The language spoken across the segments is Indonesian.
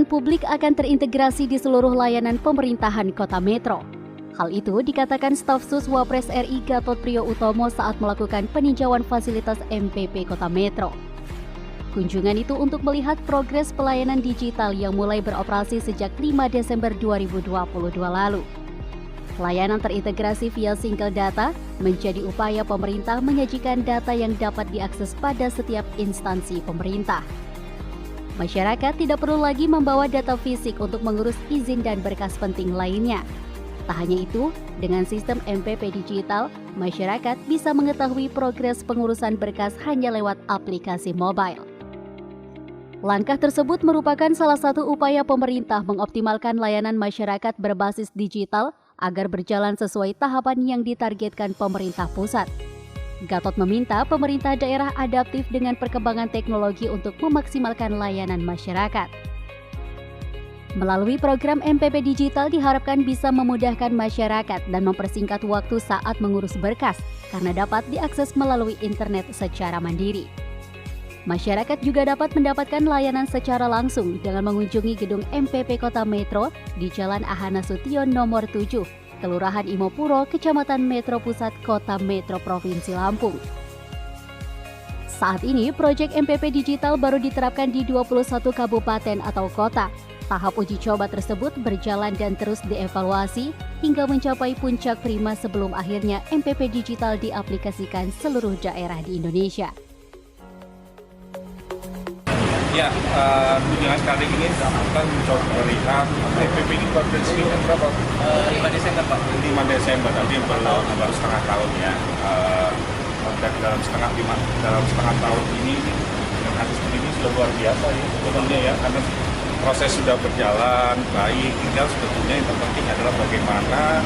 pelayanan publik akan terintegrasi di seluruh layanan pemerintahan Kota Metro. Hal itu dikatakan staf sus Wapres RI Gatot Prioutomo saat melakukan peninjauan fasilitas MPP Kota Metro. Kunjungan itu untuk melihat progres pelayanan digital yang mulai beroperasi sejak 5 Desember 2022 lalu. Layanan terintegrasi via single data menjadi upaya pemerintah menyajikan data yang dapat diakses pada setiap instansi pemerintah. Masyarakat tidak perlu lagi membawa data fisik untuk mengurus izin dan berkas penting lainnya. Tak hanya itu, dengan sistem MPP digital, masyarakat bisa mengetahui progres pengurusan berkas hanya lewat aplikasi mobile. Langkah tersebut merupakan salah satu upaya pemerintah mengoptimalkan layanan masyarakat berbasis digital agar berjalan sesuai tahapan yang ditargetkan pemerintah pusat. Gatot meminta pemerintah daerah adaptif dengan perkembangan teknologi untuk memaksimalkan layanan masyarakat. Melalui program MPP Digital diharapkan bisa memudahkan masyarakat dan mempersingkat waktu saat mengurus berkas karena dapat diakses melalui internet secara mandiri. Masyarakat juga dapat mendapatkan layanan secara langsung dengan mengunjungi gedung MPP Kota Metro di Jalan Ahana Sution nomor 7, Kelurahan Imopuro, Kecamatan Metro Pusat, Kota Metro Provinsi Lampung. Saat ini, proyek MPP Digital baru diterapkan di 21 kabupaten atau kota. Tahap uji coba tersebut berjalan dan terus dievaluasi hingga mencapai puncak prima sebelum akhirnya MPP Digital diaplikasikan seluruh daerah di Indonesia. Ya, kunjungan kali ini kita mencoba melihat MPP ini beresmikan berapa? 5 Desember Pak. 5 Desember, nanti baru setengah tahun ya. Dan dalam setengah tahun ini dengan hasil seperti ini sudah luar biasa ya sebetulnya ya, karena proses sudah berjalan baik. Tinggal sebetulnya yang terpenting adalah bagaimana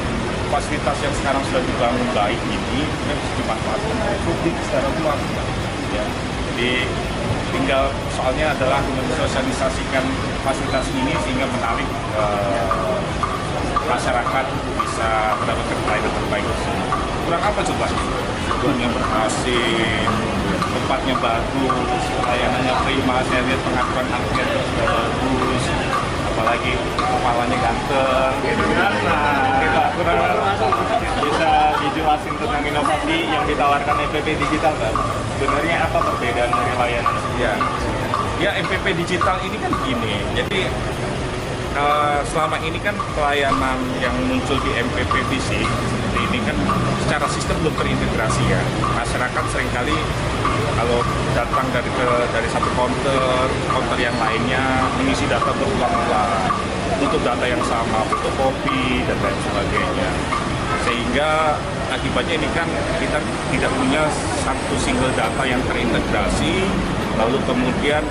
fasilitas yang sekarang sudah dibangun baik ini bisa dimanfaatkan oleh publik secara luas ya. Jadi tinggal soalnya adalah mensosialisasikan fasilitas ini sehingga menarik masyarakat bisa mendapatkan pelayanan terbaik di sini. Kurang apa coba? Gedungnya berhasil, tempatnya bagus, layanannya prima, saya lihat pengaturan antrian sudah bagus, apalagi kepalanya ganteng. Kurang Bisa dijelasin tentang inovasi yang ditawarkan MPP Digital Pak? Sebenarnya apa perbedaan dari layanan? Ya MPP Digital ini kan gini, jadi selama ini kan pelayanan yang muncul di MPP fisik seperti ini kan secara sistem belum terintegrasi ya. Masyarakat seringkali kalau datang dari satu counter yang lainnya mengisi data berulang-ulang untuk data yang sama, fotokopi dan lain sebagainya. Sehingga akibatnya ini kan kita tidak punya satu single data yang terintegrasi, lalu kemudian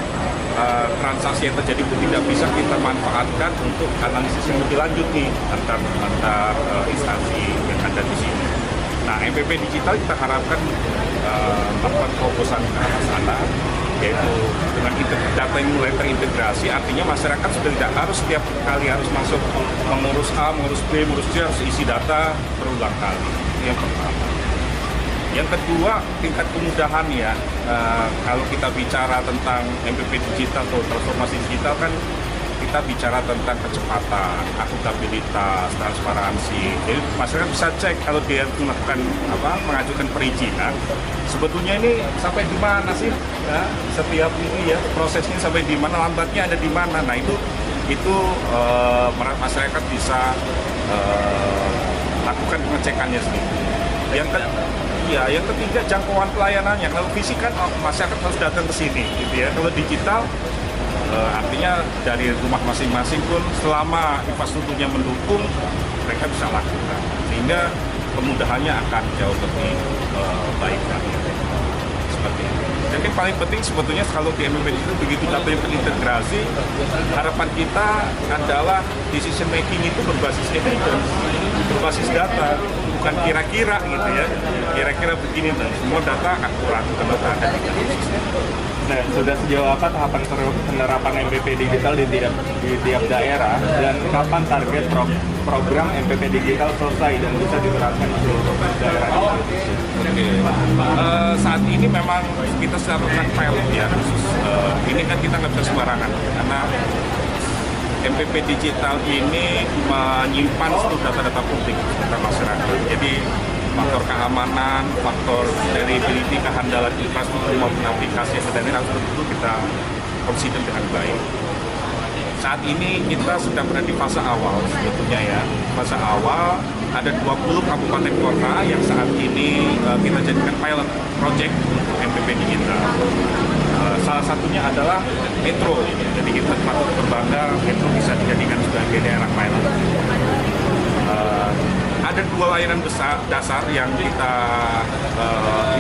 transaksi yang terjadi pun tidak bisa kita manfaatkan untuk analisis yang lebih lanjut nih antar instansi yang ada di sini. Nah, MPP Digital kita harapkan melakukan terobosan ke arah sana, yaitu dengan data yang mulai terintegrasi, artinya masyarakat sudah tidak harus setiap kali harus masuk mengurus A, mengurus B, mengurus C, harus isi data berulang kali. Yang pertama. Yang kedua, tingkat kemudahan ya. Kalau kita bicara tentang MPP digital atau transformasi digital kan kita bicara tentang kecepatan, akuntabilitas, transparansi. Jadi masyarakat bisa cek kalau dia melakukan mengajukan perizinan, sebetulnya ini sampai di mana sih? Ya, setiap ini ya prosesnya sampai di mana, lambatnya ada di mana. Nah itu masyarakat bisa lakukan pengecekannya sendiri. Yang ketiga jangkauan pelayanannya. Kalau fisik kan masyarakat harus datang ke sini, gitu ya. Kalau digital artinya dari rumah masing-masing pun selama infrastrukturnya mendukung mereka bisa lakukan, sehingga kemudahannya akan jauh lebih baik lagi. Seperti itu. Jadi paling penting sebetulnya kalau di MPP itu begitu data yang terintegrasi, harapan kita adalah decision making itu berbasis evidence, berbasis data, bukan kira-kira gitu ya. Kira-kira begini, semua data akurat karena ada di dalam sistem. Nah, sudah sejauh apa tahapan penerapan MPP Digital di tiap daerah, dan kapan target program MPP Digital selesai dan bisa diterapkan di seluruh daerah di Indonesia? Saat ini memang kita sedang melakukan pilot ya khusus. Ini kan kita nggak bisa sembarangan karena MPP digital ini menyimpan seluruh data-data publik tentang masyarakat. Jadi faktor keamanan, faktor reliability, kehandalan infrastruktur maupun aplikasi yang ini harus betul kita consider dengan baik. Saat ini kita sedang berada di fase awal sebetulnya ya. Fase awal ada 20 kabupaten kota yang saat ini kita jadikan pilot project untuk MPP digital. Salah satunya adalah Metro. Jadi kita patut berbangga Metro bisa dijadikan sebagai daerah pilot. Ada 2 layanan dasar yang kita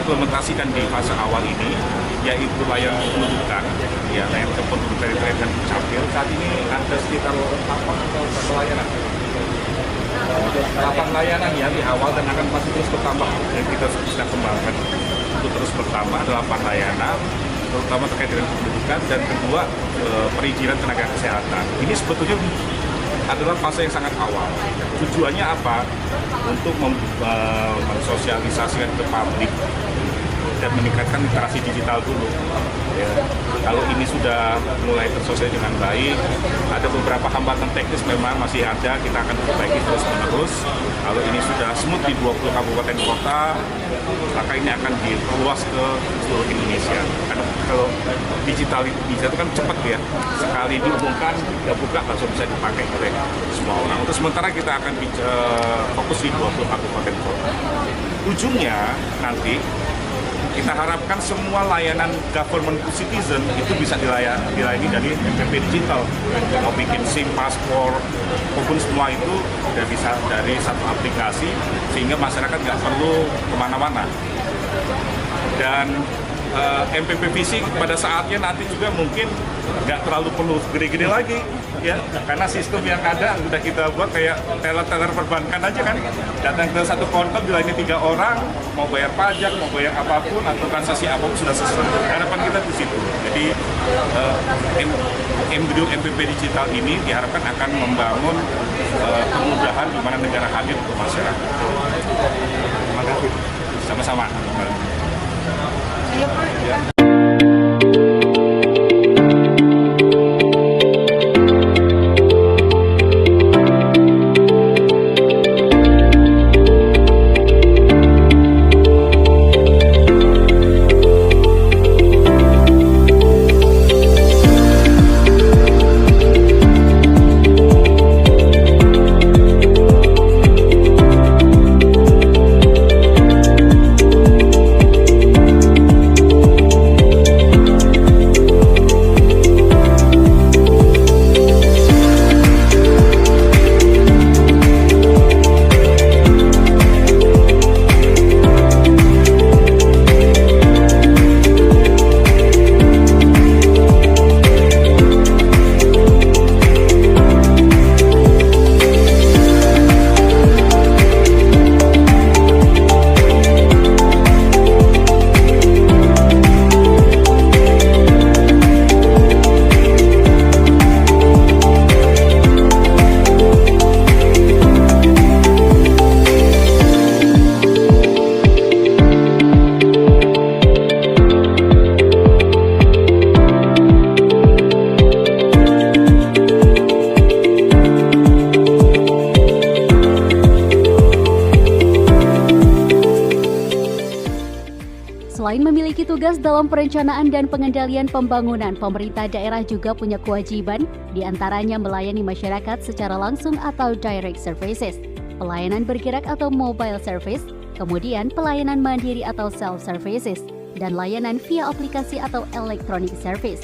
implementasikan di fase awal ini, yaitu layanan kependudukan, ya, layanan kependudukan dan capil. Saat ini ada sekitar 8 layanan. 8 layanan ya di awal dan akan pasti terus bertambah. Dan kita bisa kembangkan untuk terus bertambah 8 layanan, terutama terkait dengan kependudukan, dan kedua perizinan tenaga kesehatan. Ini sebetulnya adalah fase yang sangat awal. Tujuannya apa? Untuk mensosialisasikan ke publik dan meningkatkan literasi digital dulu. Ya. Kalau ini sudah mulai tersosialisasi dengan baik, ada beberapa hambatan teknis memang masih ada, kita akan perbaiki terus-menerus. Kalau ini sudah smooth di 20 kabupaten kota, maka ini akan diluas ke seluruh Indonesia. Karena kalau digital itu kan cepat ya, sekali diumumkan, ya buka langsung bisa dipakai oleh semua orang. Untuk sementara kita akan fokus di 20 kabupaten kota. Ujungnya nanti kita harapkan semua layanan government to citizen itu bisa dilayani dari MPP digital. Mau bikin SIM, paspor, maupun semua itu sudah bisa dari satu aplikasi, sehingga masyarakat nggak perlu kemana-mana. Dan MPP fisik pada saatnya nanti juga mungkin nggak terlalu perlu gede-gede lagi, ya, karena sistem yang ada udah kita buat kayak teller perbankan aja kan, datang ke satu konter dilayani 3 orang, mau bayar pajak, mau bayar apapun atau transaksi apapun sudah selesai. Harapan kita di situ. Jadi embryo MPP digital ini diharapkan akan membangun kemudahan di mana negara hadir untuk masyarakat. Terima kasih. Sama-sama. Selain memiliki tugas dalam perencanaan dan pengendalian pembangunan, pemerintah daerah juga punya kewajiban, diantaranya melayani masyarakat secara langsung atau direct services, pelayanan bergerak atau mobile service, kemudian pelayanan mandiri atau self-services, dan layanan via aplikasi atau electronic service.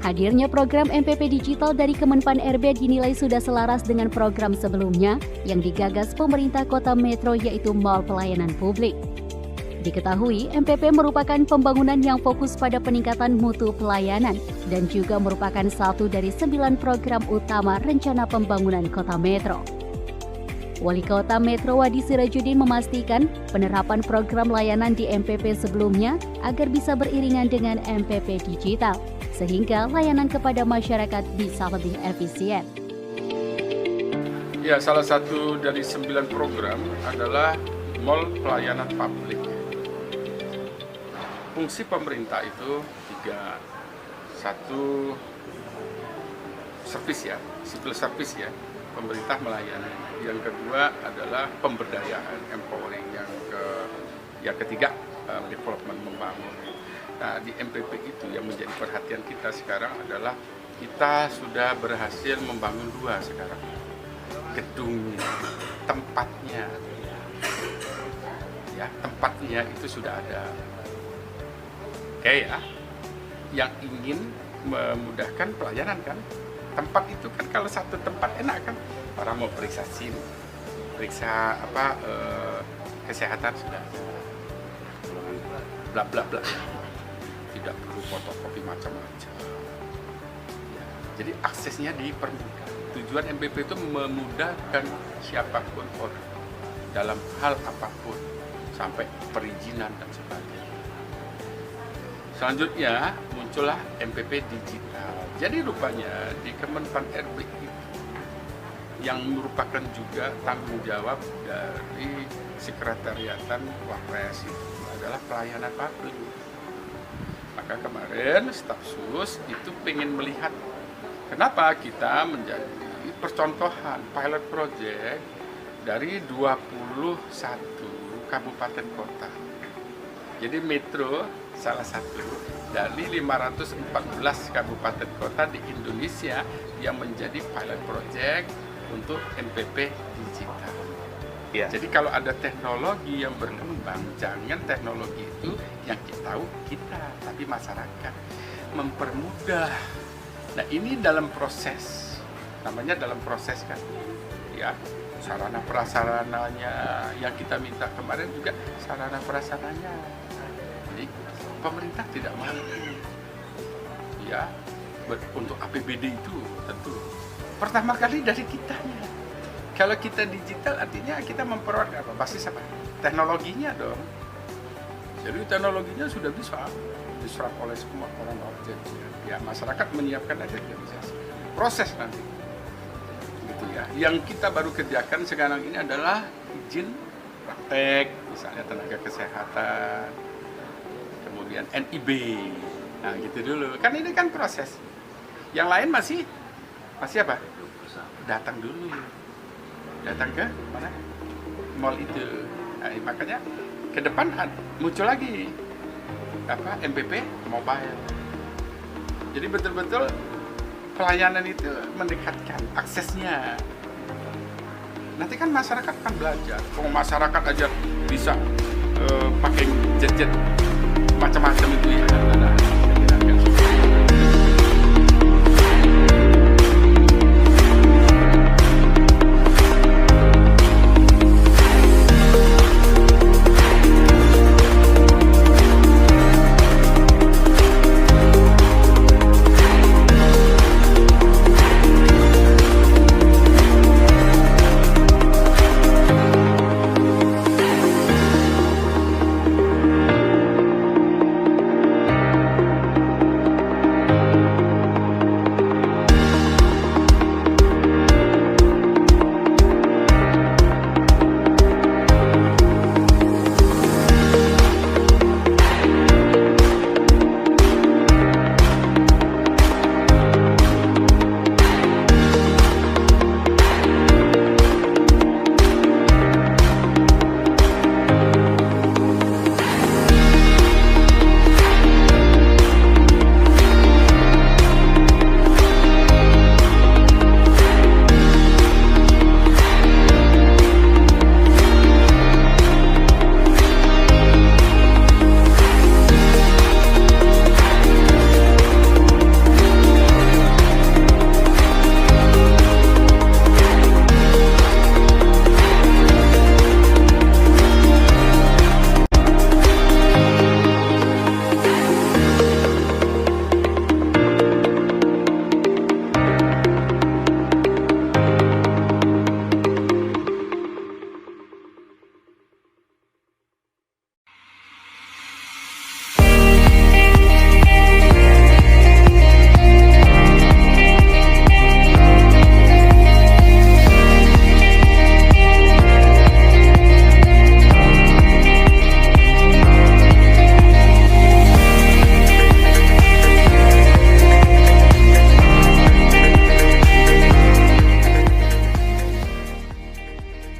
Hadirnya program MPP Digital dari Kemenpan RB dinilai sudah selaras dengan program sebelumnya yang digagas pemerintah Kota Metro, yaitu Mall Pelayanan Publik. Diketahui, MPP merupakan pembangunan yang fokus pada peningkatan mutu pelayanan dan juga merupakan satu dari 9 program utama rencana pembangunan Kota Metro. Wali Kota Metro Wadi Sirajudin memastikan penerapan program layanan di MPP sebelumnya agar bisa beriringan dengan MPP Digital, sehingga layanan kepada masyarakat bisa lebih efisien. Ya, salah satu dari 9 program adalah Mall Pelayanan Publik. Fungsi pemerintah itu 3. 1, servis ya, civil service ya, pemerintah melayani. Yang kedua adalah pemberdayaan, empowering. Yang ketiga development, membangun. Nah, di MPP itu yang menjadi perhatian kita sekarang adalah kita sudah berhasil membangun 2 sekarang. Gedungnya, tempatnya. Ya, tempatnya itu sudah ada. Oke ya. Yang ingin memudahkan pelayanan kan. Tempat itu kan kalau satu tempat enak kan. Orang mau periksa SIM, periksa kesehatan sudah ada. Bla bla bla. Tidak perlu fotokopi macam-macam. Ya, jadi aksesnya dipermudah. Tujuan MPP itu memudahkan siapapun orang dalam hal apapun sampai perizinan dan sebagainya. Selanjutnya muncullah MPP digital. Jadi rupanya di Kemenpan RB itu yang merupakan juga tanggung jawab dari Sekretariatan Wapres itu adalah pelayanan publik. Maka kemarin staf sus itu pengen melihat kenapa kita menjadi percontohan pilot project dari 21 kabupaten kota. Jadi Metro salah satu dari 514 kabupaten kota di Indonesia yang menjadi pilot project untuk MPP digital. Ya. Jadi kalau ada teknologi yang berkembang, jangan teknologi itu yang kita tahu kita, tapi masyarakat mempermudah. Nah ini dalam proses, namanya dalam proses kan, ya sarana prasarananya yang kita minta kemarin juga sarana prasarananya. Jadi pemerintah tidak mampu, ya untuk APBD itu tentu pertama kali dari kitanya. Kalau kita digital artinya kita memperoleh apa? Basis apa? Teknologinya dong. Jadi teknologinya sudah bisa diserap oleh semua orang objek. Ya masyarakat menyiapkan aja dia bisa. Proses nanti. Gitu ya. Yang kita baru kerjakan sekarang ini adalah izin praktek, misalnya tenaga kesehatan, kemudian NIB. Nah gitu dulu. Kan ini kan proses. Yang lain masih apa? Datang dulu. Datang ke mana? Mall itu. Nah, makanya ke depan muncul lagi apa? MPP mobile. Jadi betul-betul pelayanan itu mendekatkan aksesnya. Nanti kan masyarakat kan belajar. Kalau masyarakat aja bisa pakai gadget macam-macam itu ya.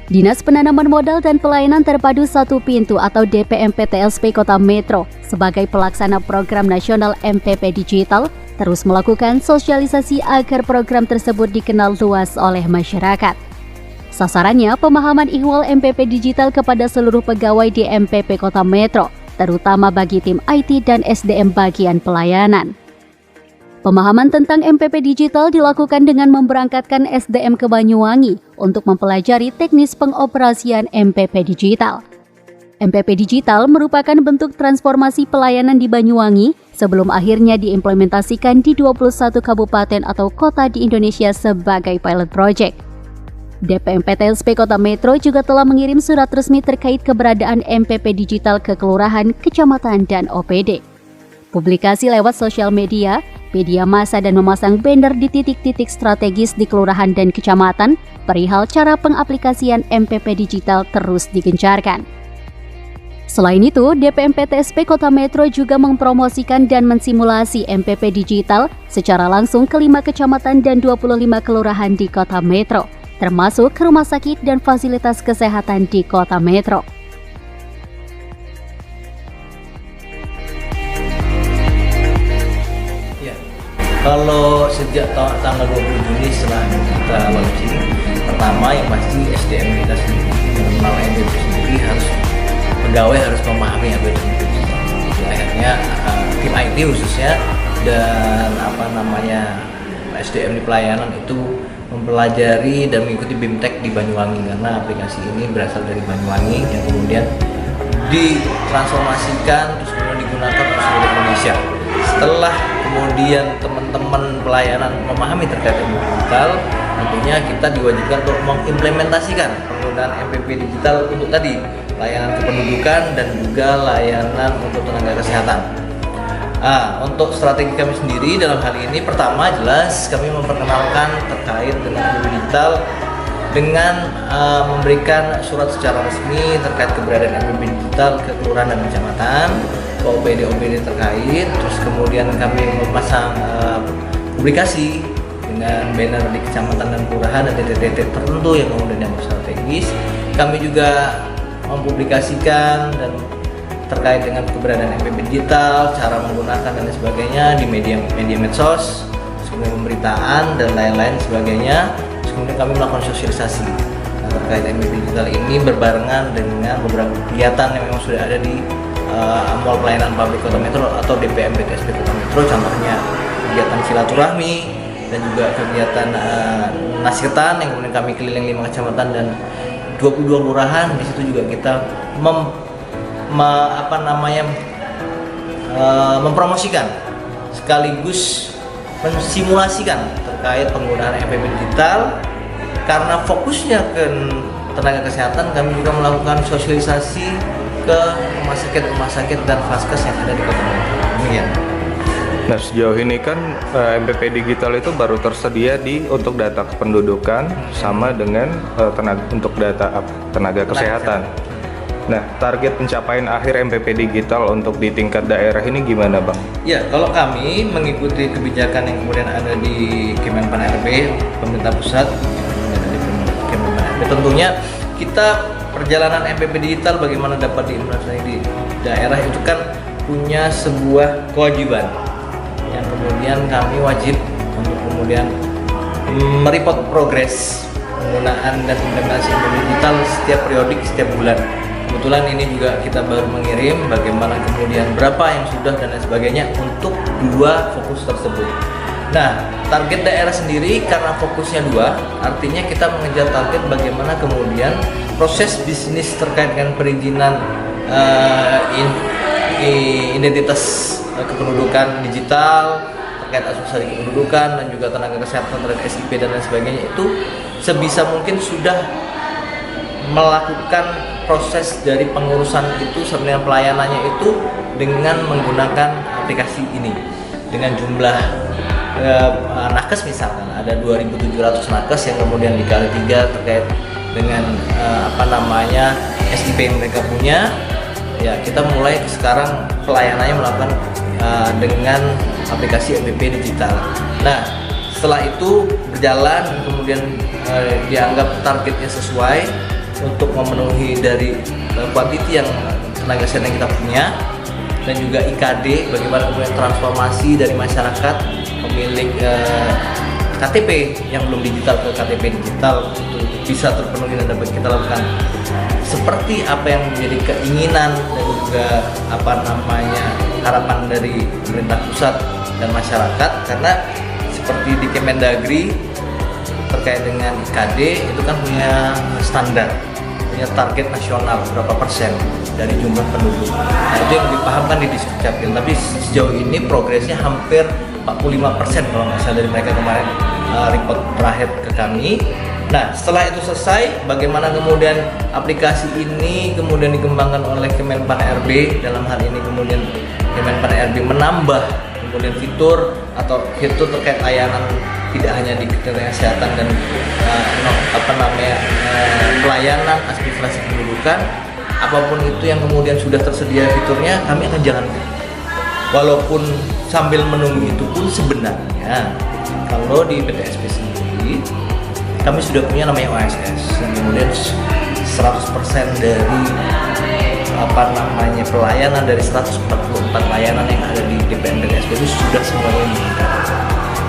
Dinas Penanaman Modal dan Pelayanan Terpadu Satu Pintu atau DPMP-TSP Kota Metro sebagai pelaksana program nasional MPP Digital terus melakukan sosialisasi agar program tersebut dikenal luas oleh masyarakat. Sasarannya pemahaman ihwal MPP Digital kepada seluruh pegawai di MPP Kota Metro, terutama bagi tim IT dan SDM bagian pelayanan. Pemahaman tentang MPP Digital dilakukan dengan memberangkatkan SDM ke Banyuwangi untuk mempelajari teknis pengoperasian MPP Digital. MPP Digital merupakan bentuk transformasi pelayanan di Banyuwangi sebelum akhirnya diimplementasikan di 21 kabupaten atau kota di Indonesia sebagai pilot project. DPMP-TSP Kota Metro juga telah mengirim surat resmi terkait keberadaan MPP Digital ke kelurahan, kecamatan, dan OPD. Publikasi lewat sosial media massa dan memasang banner di titik-titik strategis di kelurahan dan kecamatan perihal cara pengaplikasian MPP Digital terus digencarkan. Selain itu, DPMP-TSP Kota Metro juga mempromosikan dan mensimulasi MPP Digital secara langsung ke 5 kecamatan dan 25 kelurahan di Kota Metro, termasuk rumah sakit dan fasilitas kesehatan di Kota Metro. Kalau sejak tanggal 20 Juni setelah kita launching, pertama yang pasti SDM kita sendiri mengenal MPP sendiri pegawai harus memahami MPP digital. Akhirnya tim IT khususnya dan SDM di pelayanan itu mempelajari dan mengikuti BIMTEK di Banyuwangi karena aplikasi ini berasal dari Banyuwangi yang kemudian ditransformasikan terus kemudian digunakan di seluruh Indonesia. Setelah kemudian teman-teman pelayanan memahami terkait MPP digital, tentunya kita diwajibkan untuk mengimplementasikan penggunaan MPP digital untuk tadi layanan kependudukan dan juga layanan untuk tenaga kesehatan. Untuk strategi kami sendiri dalam hal ini, pertama jelas kami memperkenalkan terkait dengan MPP digital dengan memberikan surat secara resmi terkait keberadaan MPP digital ke kelurahan dan kecamatan, ke OPD terkait, terus kemudian kami memasang publikasi dengan banner di kecamatan dan kelurahan dan titik-titik tertentu yang kemudian dianggap strategis. Kami juga mempublikasikan dan terkait dengan keberadaan MPP digital, cara menggunakan dan sebagainya di media medsos, kemudian pemberitaan dan lain-lain sebagainya. Terus kemudian kami melakukan sosialisasi terkait MPP digital ini berbarengan dengan beberapa kegiatan yang memang sudah ada di Mall Pelayanan Publik Kota Metro atau DPMP-TSP Kota Metro, contohnya kegiatan silaturahmi dan juga kegiatan nasihatan yang kemudian kami keliling 5 kecamatan dan 22 kelurahan. Di situ juga kita mempromosikan sekaligus mensimulasikan terkait penggunaan MPP digital. Karena fokusnya ke tenaga kesehatan, kami juga melakukan sosialisasi ke rumah sakit dan vaskes yang ada di Kota Metro. Demikian. Nah, sejauh ini kan MPP digital itu baru tersedia untuk data kependudukan sama dengan untuk data tenaga kesehatan. Nah, target pencapaian akhir MPP digital untuk di tingkat daerah ini gimana, Bang? Ya, kalau kami mengikuti kebijakan yang kemudian ada di Kemenpan RB, pemerintah pusat, tentunya kita perjalanan MPP digital bagaimana dapat diimplementasikan di daerah itu kan punya sebuah kewajiban yang kemudian kami wajib untuk kemudian mereport progres penggunaan dan implementasi MPP digital setiap periodik, setiap bulan. Kebetulan ini juga kita baru mengirim bagaimana kemudian berapa yang sudah dan lain sebagainya untuk 2 fokus tersebut. Nah, target daerah sendiri karena fokusnya 2, artinya kita mengejar target bagaimana kemudian proses bisnis terkait dengan perizinan identitas kependudukan digital, terkait asuransi kependudukan dan juga tenaga kesehatan terkait SIP dan lain sebagainya itu sebisa mungkin sudah melakukan proses dari pengurusan itu sampai dengan pelayanannya itu dengan menggunakan aplikasi ini dengan jumlah nakes misalkan ada 2.700 nakes yang kemudian dikali 3 terkait dengan SIP yang mereka punya, ya kita mulai sekarang pelayanannya melakukan dengan aplikasi MPP digital. Nah, setelah itu berjalan kemudian dianggap targetnya sesuai, untuk memenuhi dari kuantiti yang tenaga kesehatan yang kita punya, dan juga IKD, bagaimana kemudian transformasi dari masyarakat pemilik KTP yang belum digital ke KTP digital itu bisa terpenuhi dan dapat kita lakukan seperti apa yang menjadi keinginan dan juga harapan dari pemerintah pusat dan masyarakat. Karena seperti di Kemendagri terkait dengan IKD itu kan punya standar, punya target nasional berapa persen dari jumlah penduduk. Nah, itu yang dipahamkan di Distrik. Tapi sejauh ini progresnya hampir 45% kalau nggak salah dari mereka kemarin report terakhir ke kami. Nah, setelah itu selesai, bagaimana kemudian aplikasi ini kemudian dikembangkan oleh Kemenpan RB, dalam hal ini kemudian Kemenpan RB menambah kemudian fitur terkait layanan tidak hanya di kesehatan dan pelayanan administrasi kependudukan, apapun itu yang kemudian sudah tersedia fiturnya kami akan jalankan. Walaupun sambil menunggu itu pun sebenarnya kalau di PTSP sendiri kami sudah punya namanya OSS yang kemudian 100% dari pelayanan dari 144 layanan yang ada di DPM PTSP itu sudah semuanya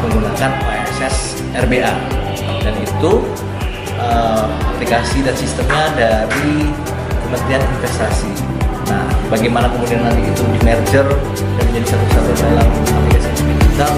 menggunakan OSS RBA, dan itu aplikasi dan sistemnya dari Kementerian Investasi. Nah, bagaimana kemudian nanti itu di merger dan menjadi satu-satu dalam aplikasi digital